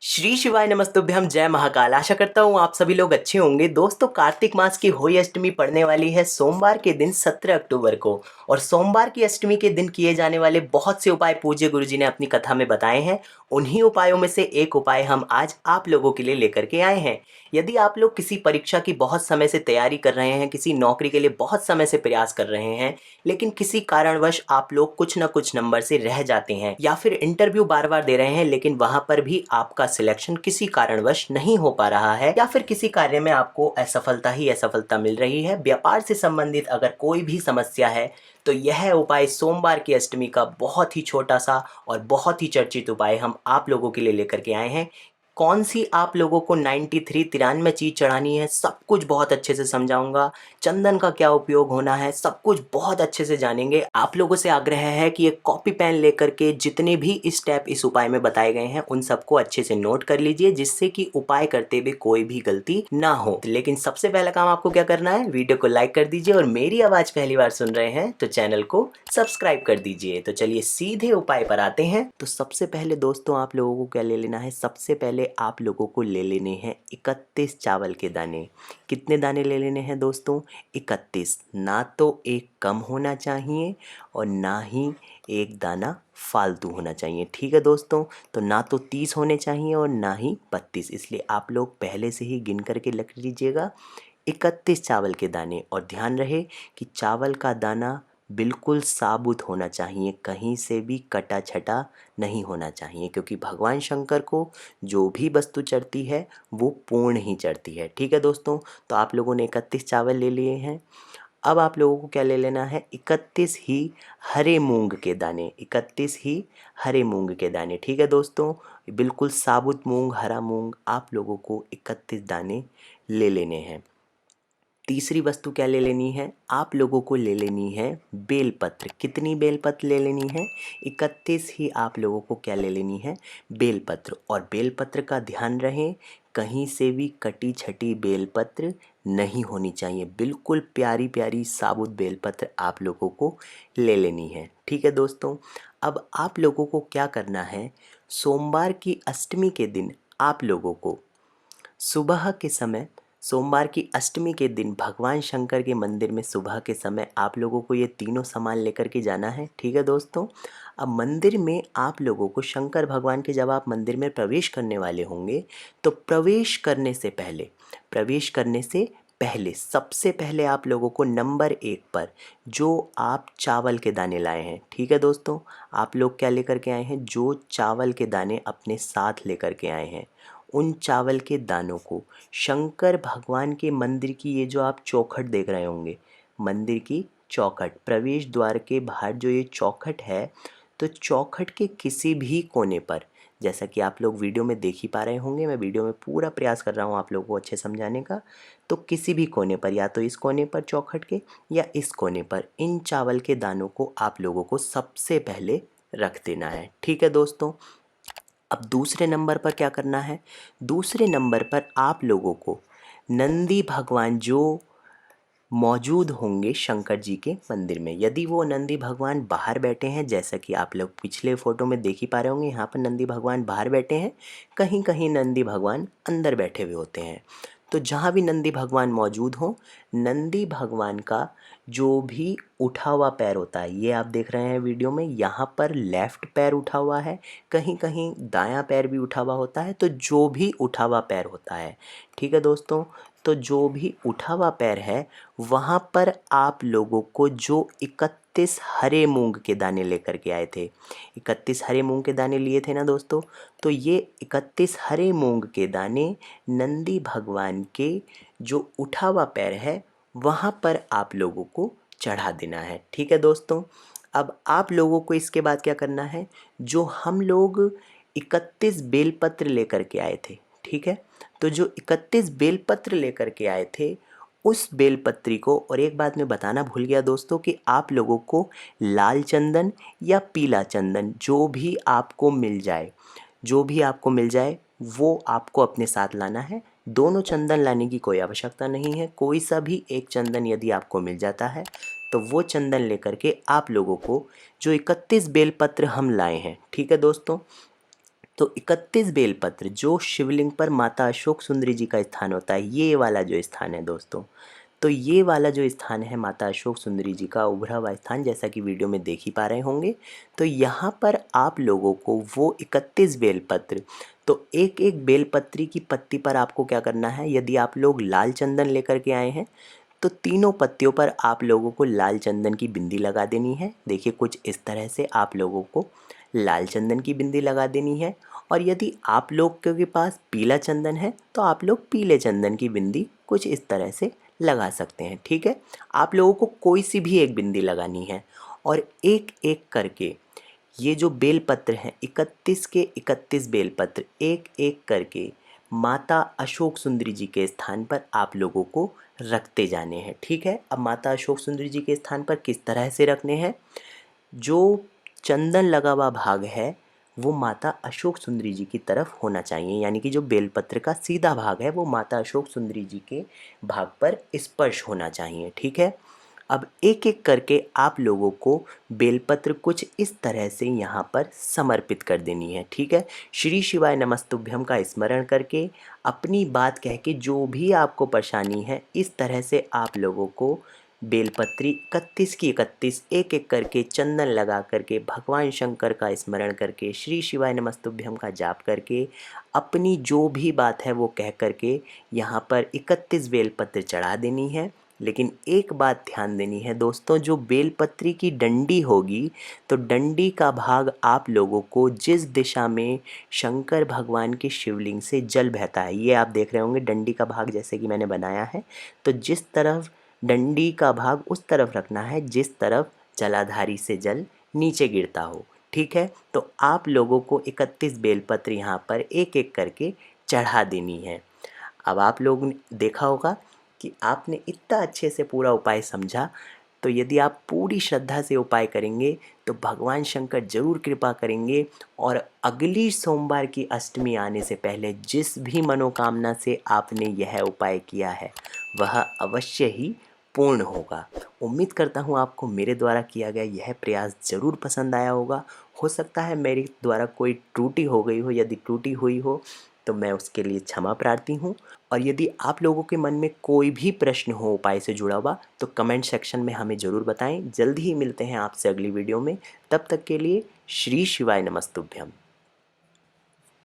श्री शिवाय नमस्तुभ्यम जय महाकाल। आशा करता हूँ आप सभी लोग अच्छे होंगे। दोस्तों, कार्तिक मास की होली अष्टमी पड़ने वाली है सोमवार के दिन 17 अक्टूबर को। और सोमवार की अष्टमी के दिन किए जाने वाले बहुत से उपाय पूज्य गुरुजी ने अपनी कथा में बताए हैं। उन्हीं उपायों में से एक उपाय हम आज आप लोगों के लिए लेकर के आए हैं। यदि आप लोग किसी परीक्षा की बहुत समय से तैयारी कर रहे हैं, किसी नौकरी के लिए बहुत समय से प्रयास कर रहे हैं, लेकिन किसी कारणवश आप लोग कुछ ना कुछ नंबर से रह जाते हैं, या फिर इंटरव्यू बार बार दे रहे हैं लेकिन वहां पर भी आपका सिलेक्शन किसी कारणवश नहीं हो पा रहा है, या फिर किसी कार्य में आपको असफलता ही असफलता मिल रही है, व्यापार से संबंधित अगर कोई भी समस्या है, तो यह उपाय सोमवार की अष्टमी का बहुत ही छोटा सा और बहुत ही चर्चित उपाय हम आप लोगों के लिए लेकर के आए हैं। कौन सी आप लोगों को 93 चीज़ चढ़ानी है, सब कुछ बहुत अच्छे से समझाऊंगा। चंदन का क्या उपयोग होना है, सब कुछ बहुत अच्छे से जानेंगे। आप लोगों से आग्रह है कि एक कॉपी पेन लेकर के जितने भी स्टेप इस उपाय में बताए गए हैं उन सबको अच्छे से नोट कर लीजिए, जिससे कि उपाय करते हुए कोई भी गलती ना हो। लेकिन सबसे पहला काम आपको क्या करना है, वीडियो को लाइक कर दीजिए, और मेरी आवाज़ पहली बार सुन रहे हैं तो चैनल को सब्सक्राइब कर दीजिए। तो चलिए सीधे उपाय पर आते हैं। तो सबसे पहले दोस्तों, आप लोगों को क्या ले लेना है, सबसे पहले आप लोगों को ले लेने हैं 31 चावल के दाने। कितने दाने ले लेने हैं दोस्तों? 31। ना तो एक कम होना चाहिए और ना ही एक दाना फालतू होना चाहिए। ठीक है दोस्तों, तो ना तो 30 होने चाहिए और ना ही 32। इसलिए आप लोग पहले से ही गिन करके रख लीजिएगा 31 चावल के दाने। और ध्यान रहे कि चावल का दाना बिल्कुल साबुत होना चाहिए, कहीं से भी कटा छटा नहीं होना चाहिए, क्योंकि भगवान शंकर को जो भी वस्तु चढ़ती है वो पूर्ण ही चढ़ती है। ठीक है दोस्तों, तो आप लोगों ने 31 चावल ले लिए हैं। अब आप लोगों को क्या ले लेना है, 31 ही हरे मूंग के दाने। 31 ही हरे मूंग के दाने। ठीक है दोस्तों, बिल्कुल साबुत मूंग, हरा मूंग आप लोगों को 31 दाने ले लेने हैं। तीसरी वस्तु क्या ले लेनी है, आप लोगों को ले लेनी है बेलपत्र। कितनी बेलपत्र ले लेनी है? 31 ही आप लोगों को क्या ले लेनी है, बेलपत्र। और बेलपत्र का ध्यान रहे, कहीं से भी कटी छटी बेलपत्र नहीं होनी चाहिए, बिल्कुल प्यारी प्यारी साबुत बेलपत्र आप लोगों को ले लेनी है। ठीक है दोस्तों, अब आप लोगों को क्या करना है, सोमवार की अष्टमी के दिन आप लोगों को सुबह के समय, सोमवार की अष्टमी के दिन भगवान शंकर के मंदिर में सुबह के समय आप लोगों को ये तीनों सामान लेकर के जाना है। ठीक है दोस्तों, अब मंदिर में आप लोगों को शंकर भगवान के, जब आप मंदिर में प्रवेश करने वाले होंगे, तो प्रवेश करने से पहले सबसे पहले आप लोगों को नंबर 1 पर जो आप चावल के दाने लाए हैं, ठीक है दोस्तों, आप लोग क्या लेकर के आए हैं, जो चावल के दाने अपने साथ लेकर के आए हैं, उन चावल के दानों को शंकर भगवान के मंदिर की, ये जो आप चौखट देख रहे होंगे, मंदिर की चौखट, प्रवेश द्वार के बाहर जो ये चौखट है, तो चौखट के किसी भी कोने पर, जैसा कि आप लोग वीडियो में देख ही पा रहे होंगे, मैं वीडियो में पूरा प्रयास कर रहा हूँ आप लोगों को अच्छे समझाने का, तो किसी भी कोने पर, या तो इस कोने पर चौखट के या इस कोने पर, इन चावल के दानों को आप लोगों को सबसे पहले रख देना है। ठीक है दोस्तों, अब दूसरे नंबर पर क्या करना है, दूसरे नंबर पर आप लोगों को नंदी भगवान जो मौजूद होंगे शंकर जी के मंदिर में, यदि वो नंदी भगवान बाहर बैठे हैं, जैसा कि आप लोग पिछले फोटो में देख ही पा रहे होंगे, यहाँ पर नंदी भगवान बाहर बैठे हैं, कहीं कहीं नंदी भगवान अंदर बैठे हुए होते हैं। तो जहाँ भी नंदी भगवान मौजूद हो, नंदी भगवान का जो भी उठा हुआ पैर होता है, ये आप देख रहे हैं वीडियो में, यहाँ पर लेफ्ट पैर उठा हुआ है, कहीं कहीं दायां पैर भी उठा हुआ होता है, तो जो भी उठा हुआ पैर होता है, ठीक है दोस्तों, तो जो भी उठा हुआ पैर है वहाँ पर आप लोगों को जो 31 हरे मूंग के दाने लेकर के आए थे, 31 हरे मूंग के दाने लिए थे ना दोस्तों, तो ये 31 हरे मूंग के दाने नंदी भगवान के जो उठा हुआ पैर है वहाँ पर आप लोगों को चढ़ा देना है। ठीक है दोस्तों, अब आप लोगों को इसके बाद क्या करना है, जो हम लोग 31 बेलपत्र लेकर के आए थे, ठीक है, तो जो 31 बेलपत्र लेकर के आए थे उस बेलपत्री को, और एक बात मैं बताना भूल गया दोस्तों कि आप लोगों को लाल चंदन या पीला चंदन जो भी आपको मिल जाए, जो भी आपको मिल जाए वो आपको अपने साथ लाना है। दोनों चंदन लाने की कोई आवश्यकता नहीं है, कोई सा भी एक चंदन यदि आपको मिल जाता है तो वो चंदन लेकर के आप लोगों को जो 31 बेलपत्र हम लाए हैं, ठीक है दोस्तों, तो 31 बेलपत्र जो शिवलिंग पर माता अशोक सुंदरी जी का स्थान होता है, ये वाला जो स्थान है दोस्तों, तो ये वाला जो स्थान है माता अशोक सुंदरी जी का उभरा हुआ स्थान, जैसा कि वीडियो में देख ही पा रहे होंगे। तो यहाँ पर आप लोगों को वो 31 बेलपत्र, तो एक एक बेलपत्री की पत्ती पर आपको क्या करना है, यदि आप लोग लाल चंदन लेकर के आए हैं तो तीनों पत्तियों पर आप लोगों को लाल चंदन की बिंदी लगा देनी है। देखिए कुछ इस तरह से आप लोगों को लाल चंदन की बिंदी लगा देनी है। और यदि आप लोग के पास पीला चंदन है तो आप लोग पीले चंदन की बिंदी कुछ इस तरह से लगा सकते हैं। ठीक है, आप लोगों को कोई सी भी एक बिंदी लगानी है और एक एक करके ये जो बेलपत्र हैं 31 के 31 बेलपत्र एक एक करके माता अशोक सुंदरी जी के स्थान पर आप लोगों को रखते जाने हैं। ठीक है, अब माता अशोक सुंदरी जी के स्थान पर किस तरह से रखने हैं, जो चंदन लगा हुआ भाग है वो माता अशोक सुंदरी जी की तरफ होना चाहिए, यानी कि जो बेलपत्र का सीधा भाग है वो माता अशोक सुंदरी जी के भाग पर स्पर्श होना चाहिए। ठीक है, अब एक एक करके आप लोगों को बेलपत्र कुछ इस तरह से यहाँ पर समर्पित कर देनी है। ठीक है, श्री शिवाय नमस्तुभ्यम का स्मरण करके अपनी बात कह के जो भी आपको परेशानी है इस तरह से आप लोगों को बेलपत्री 31 की 31 एक एक करके चंदन लगा करके भगवान शंकर का स्मरण करके श्री शिवाय नमस्तुभ्यम का जाप करके अपनी जो भी बात है वो कह करके यहाँ पर 31 बेलपत्र चढ़ा देनी है। लेकिन एक बात ध्यान देनी है दोस्तों, जो बेलपत्री की डंडी होगी तो डंडी का भाग आप लोगों को जिस दिशा में शंकर भगवान के शिवलिंग से जल बहता है, ये आप देख रहे होंगे डंडी का भाग जैसे कि मैंने बनाया है, तो जिस तरफ डंडी का भाग उस तरफ रखना है जिस तरफ जलाधारी से जल नीचे गिरता हो। ठीक है, तो आप लोगों को 31 बेलपत्र यहाँ पर एक एक करके चढ़ा देनी है। अब आप लोगों ने देखा होगा कि आपने इतना अच्छे से पूरा उपाय समझा, तो यदि आप पूरी श्रद्धा से उपाय करेंगे तो भगवान शंकर ज़रूर कृपा करेंगे और अगली सोमवार की अष्टमी आने से पहले जिस भी मनोकामना से आपने यह उपाय किया है वह अवश्य ही पूर्ण होगा। उम्मीद करता हूँ आपको मेरे द्वारा किया गया यह प्रयास ज़रूर पसंद आया होगा। हो सकता है मेरे द्वारा कोई त्रुटि हो गई हो, यदि त्रुटि हुई हो तो मैं उसके लिए क्षमा प्रार्थी हूँ। और यदि आप लोगों के मन में कोई भी प्रश्न हो उपाय से जुड़ा हुआ तो कमेंट सेक्शन में हमें ज़रूर बताएं। जल्दी ही मिलते हैं आपसे अगली वीडियो में, तब तक के लिए श्री शिवाय नमस्तुभ्यम।